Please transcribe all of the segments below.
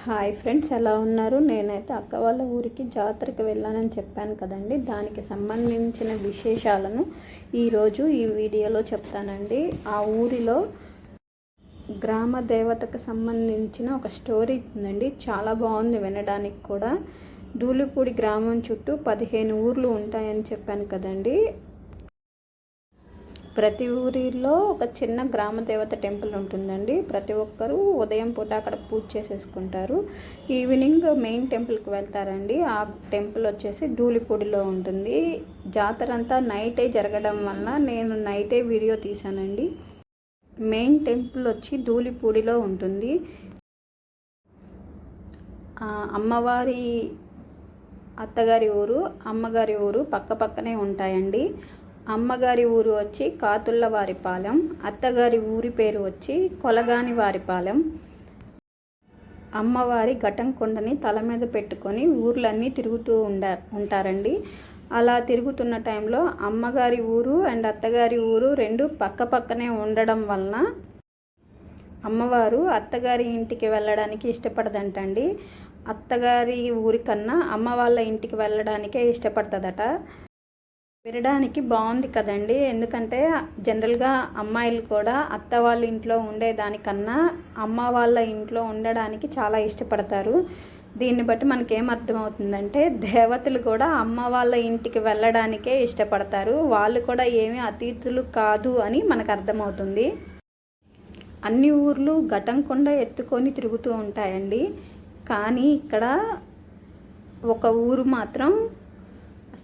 Hi friends, ఎలా ఉన్నారు? నేనైతే అక్క వాళ్ళ ఊరికి జాతరకి వెళ్ళానని చెప్పాను కదండి. దానికి సంబంధించిన విశేషాలను ఈరోజు ఈ వీడియోలో చెప్తానండి. ఆ ఊరిలో గ్రామ దేవతకు సంబంధించిన ఒక స్టోరీ ఉందండి. చాలా బాగుంది వినడానికి కూడా. దూలిపూడి గ్రామం చుట్టూ 15 ఊర్లు ఉంటాయని చెప్పాను కదండి. ప్రతి ఊరిలో ఒక చిన్న గ్రామ దేవత టెంపుల్ ఉంటుందండి. ప్రతి ఒక్కరూ ఉదయం పూట అక్కడ పూజ చేసేసుకుంటారు. ఈవినింగ్ మెయిన్ టెంపుల్కి వెళ్తారండి. ఆ టెంపుల్ వచ్చేసి ధూళిపూడిలో ఉంటుంది. జాతర అంతా నైటే జరగడం వలన నేను నైటే వీడియో తీశానండి. మెయిన్ టెంపుల్ వచ్చి ధూళిపూడిలో ఉంటుంది. అమ్మవారి అత్తగారి ఊరు, అమ్మగారి ఊరు పక్క పక్కనే ఉంటాయండి. అమ్మగారి ఊరు వచ్చి కాతుళ్ళవారిపాలెం, అత్తగారి ఊరి పేరు వచ్చి కొలగానివారిపాలెం. అమ్మవారి ఘటంకొండని తల మీద పెట్టుకొని ఊర్లన్నీ తిరుగుతూ ఉంటారండి. అలా తిరుగుతున్న టైంలో అమ్మగారి ఊరు అండ్ అత్తగారి ఊరు రెండు పక్క పక్కనే ఉండడం వలన అమ్మవారు అత్తగారి ఇంటికి వెళ్ళడానికి ఇష్టపడదంటండి. అత్తగారి ఊరి కన్నా అమ్మ వాళ్ళ ఇంటికి వెళ్ళడానికే ఇష్టపడుతుందట. వినడానికి బాగుంది కదండి. ఎందుకంటే జనరల్గా అమ్మాయిలు కూడా అత్త వాళ్ళ ఇంట్లో ఉండేదానికన్నా అమ్మ వాళ్ళ ఇంట్లో ఉండడానికి చాలా ఇష్టపడతారు. దీన్ని బట్టి మనకేం అర్థమవుతుందంటే దేవతలు కూడా అమ్మ వాళ్ళ ఇంటికి వెళ్ళడానికే ఇష్టపడతారు. వాళ్ళు కూడా ఏమీ అతిథులు కాదు అని మనకు అర్థమవుతుంది. అన్ని ఊర్లు ఘటంకొండ ఎత్తుకొని తిరుగుతూ ఉంటాయండి. కానీ ఇక్కడ ఒక ఊరు మాత్రం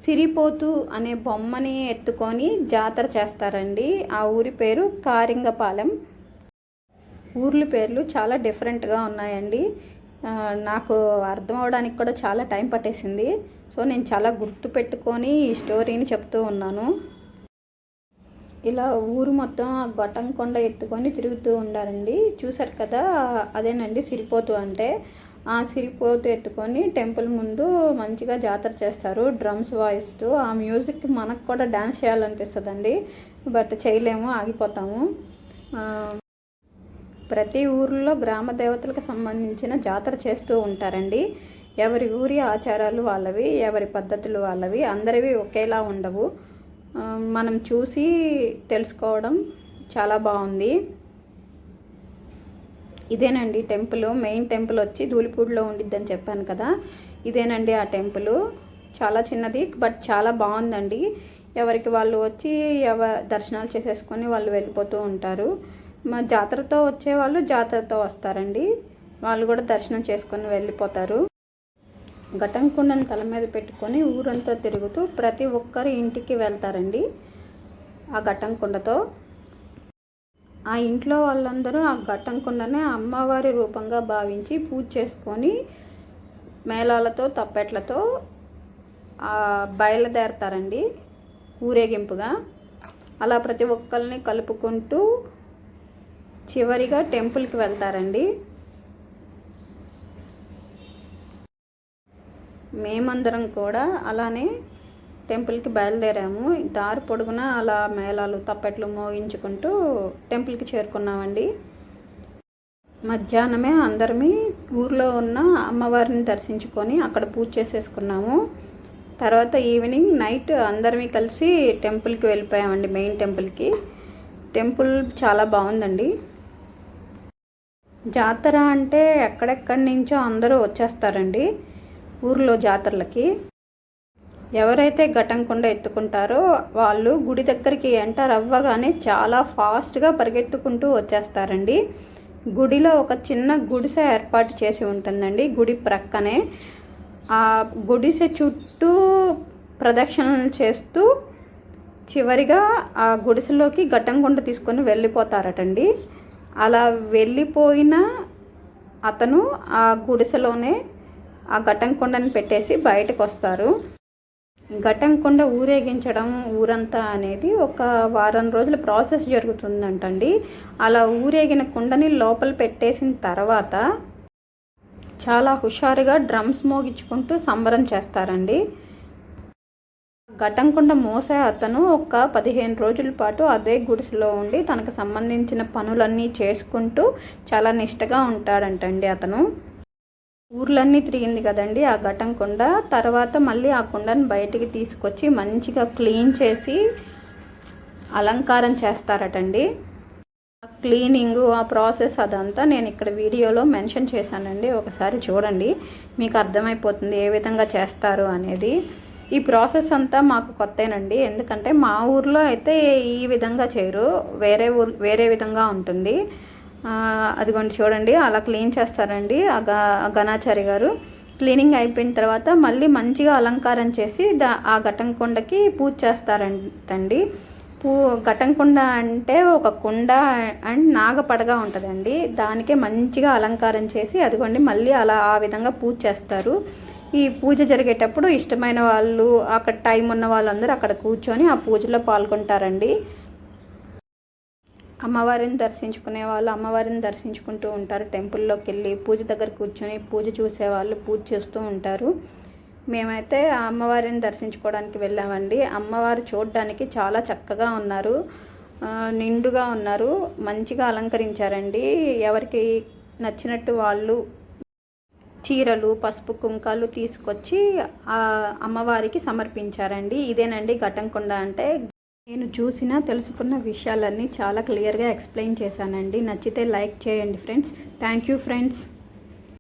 సిరిపోతు అనే బొమ్మని ఎత్తుకొని జాతర చేస్తారండి. ఆ ఊరి పేరు కారింగపాలెం. ఊర్ల పేర్లు చాలా డిఫరెంట్గా ఉన్నాయండి. నాకు అర్థం అవడానికి కూడా చాలా టైం పట్టేసింది. సో నేను చాలా గుర్తు పెట్టుకొని ఈ స్టోరీని చెప్తూ ఉన్నాను. ఇలా ఊరు మొత్తం ఘటంకొండ ఎత్తుకొని తిరుగుతూ ఉండాలండి. చూసారు కదా, అదేనండి సిరిపోతు అంటే. ఆ సిరిపోతు ఎత్తుకొని టెంపుల్ ముందు మంచిగా జాతర చేస్తారు డ్రమ్స్ వాయిస్తూ. ఆ మ్యూజిక్కి మనకు కూడా డ్యాన్స్ చేయాలనిపిస్తుందండి, బట్ చేయలేము, ఆగిపోతాము. ప్రతి ఊరిలో గ్రామ దేవతలకు సంబంధించిన జాతర చేస్తూ ఉంటారండి. ఎవరి ఊరి ఆచారాలు వాళ్ళవి, ఎవరి పద్ధతులు వాళ్ళవి, అందరివి ఒకేలా ఉండవు. మనం చూసి తెలుసుకోవడం చాలా బాగుంది. ఇదేనండి టెంపుల్. మెయిన్ టెంపుల్ వచ్చి ధూళిపూడిలో ఉండిద్దని చెప్పాను కదా. ఇదేనండి ఆ టెంపుల్. చాలా చిన్నది బట్ చాలా బాగుందండి. ఎవరికి వాళ్ళు వచ్చి దర్శనాలు చేసేసుకొని వాళ్ళు వెళ్ళిపోతూ ఉంటారు. మా జాతరతో వచ్చేవాళ్ళు జాతరతో వస్తారండి. వాళ్ళు కూడా దర్శనం చేసుకొని వెళ్ళిపోతారు. ఘటంకొండని తల మీద పెట్టుకొని ఊరంతా తిరుగుతూ ప్రతి ఒక్కరి ఇంటికి వెళ్తారండి ఆ ఘటంకొండతో. ఆ ఇంట్లో వాళ్ళందరూ ఆ ఘటంకొండనే అమ్మవారి రూపంగా భావించి పూజ చేసుకొని మేళాలతో తప్పెట్లతో బయలుదేరతారండి ఊరేగింపుగా. అలా ప్రతి ఒక్కరిని కలుపుకుంటూ చివరిగా టెంపుల్కి వెళ్తారండి. మేమందరం కూడా అలానే టెంపుల్కి బయలుదేరాము. దారి పొడుగున అలా మేళాలు తప్పెట్లు మోగించుకుంటూ టెంపుల్కి చేరుకున్నామండి. మధ్యాహ్నమే అందరమీ ఊర్లో ఉన్న అమ్మవారిని దర్శించుకొని అక్కడ పూజ చేసేసుకున్నాము. తర్వాత ఈవినింగ్ నైట్ అందరమీ కలిసి టెంపుల్కి వెళ్ళిపోయామండి, మెయిన్ టెంపుల్కి. టెంపుల్ చాలా బాగుందండి. జాతర అంటే ఎక్కడెక్కడి నుంచో అందరూ వచ్చేస్తారండి ఊర్లో జాతరలకి. ఎవరైతే ఘటంకొండ ఎత్తుకుంటారో వాళ్ళు గుడి దగ్గరికి ఎంటర్ అవ్వగానే చాలా ఫాస్ట్గా పరిగెత్తుకుంటూ వచ్చేస్తారండి. గుడిలో ఒక చిన్న గుడిసె ఏర్పాటు చేసి ఉంటుందండి గుడి ప్రక్కనే. ఆ గుడిసె చుట్టూ ప్రదక్షిణలు చేస్తూ చివరిగా ఆ గుడిసెలోకి ఘటంకొండ తీసుకొని వెళ్ళిపోతారటండి. అలా వెళ్ళిపోయిన అతను ఆ గుడిసెలోనే ఆ ఘటంకొండని పెట్టేసి బయటకు వస్తారు. ఘటంకొండ ఊరేగించడం ఊరంతా అనేది ఒక వారం రోజుల ప్రాసెస్ జరుగుతుందంటండి. అలా ఊరేగిన కుండని లోపల పెట్టేసిన తర్వాత చాలా హుషారుగా డ్రమ్స్ మోగించుకుంటూ సంబరం చేస్తారండి. ఘటంకొండ మోసే అతను ఒక 15 రోజుల పాటు అదే గుడిసెలో ఉండి తనకు సంబంధించిన పనులన్నీ చేసుకుంటూ చాలా నిష్టగా ఉంటాడంటండి అతను. ఊర్లన్నీ తిరిగింది కదండి ఆ ఘటం కుండ. తర్వాత మళ్ళీ ఆ కుండను బయటికి తీసుకొచ్చి మంచిగా క్లీన్ చేసి అలంకారం చేస్తారటండి. క్లీనింగు ఆ ప్రాసెస్ అదంతా నేను ఇక్కడ వీడియోలో మెన్షన్ చేశానండి, ఒకసారి చూడండి, మీకు అర్థమైపోతుంది ఏ విధంగా చేస్తారు అనేది. ఈ ప్రాసెస్ అంతా మాకు కొత్తేనండి, ఎందుకంటే మా ఊర్లో అయితే ఈ విధంగా చేయరు, వేరే విధంగా ఉంటుంది. అదిగోండి చూడండి, అలా క్లీన్ చేస్తారండి ఆ గణాచారి గారు. క్లీనింగ్ అయిపోయిన తర్వాత మళ్ళీ మంచిగా అలంకారం చేసి ఆ ఘటం కుండకి పూజ చేస్తారంటండి. ఘటం కుండ అంటే ఒక కుండ అండ్ నాగపడగా ఉంటుందండి, దానికే మంచిగా అలంకారం చేసి అదిగోండి మళ్ళీ అలా ఆ విధంగా పూజ చేస్తారు. ఈ పూజ జరిగేటప్పుడు ఇష్టమైన వాళ్ళు, అక్కడ టైం ఉన్న వాళ్ళందరూ అక్కడ కూర్చొని ఆ పూజలో పాల్గొంటారండి. అమ్మవారిని దర్శించుకునే వాళ్ళు అమ్మవారిని దర్శించుకుంటూ ఉంటారు. టెంపుల్లోకి వెళ్ళి పూజ దగ్గర కూర్చొని పూజ చూసేవాళ్ళు పూజ చేస్తూ ఉంటారు. మేమైతే ఆ అమ్మవారిని దర్శించుకోవడానికి వెళ్ళామండి. అమ్మవారు చూడడానికి చాలా చక్కగా ఉన్నారు, నిండుగా ఉన్నారు, మంచిగా అలంకరించారండి. ఎవరికి నచ్చినట్టు వాళ్ళు చీరలు, పసుపు, కుంకాలు తీసుకొచ్చి ఆ అమ్మవారికి సమర్పించారండి. ఇదేనండి ఘటం కుండ అంటే. నేను చూసిన తెలుసుకున్న విషయాలన్నీ చాలా క్లియర్గా ఎక్స్ప్లెయిన్ చేశానండి. నచ్చితే లైక్ చేయండి ఫ్రెండ్స్. Thank you friends.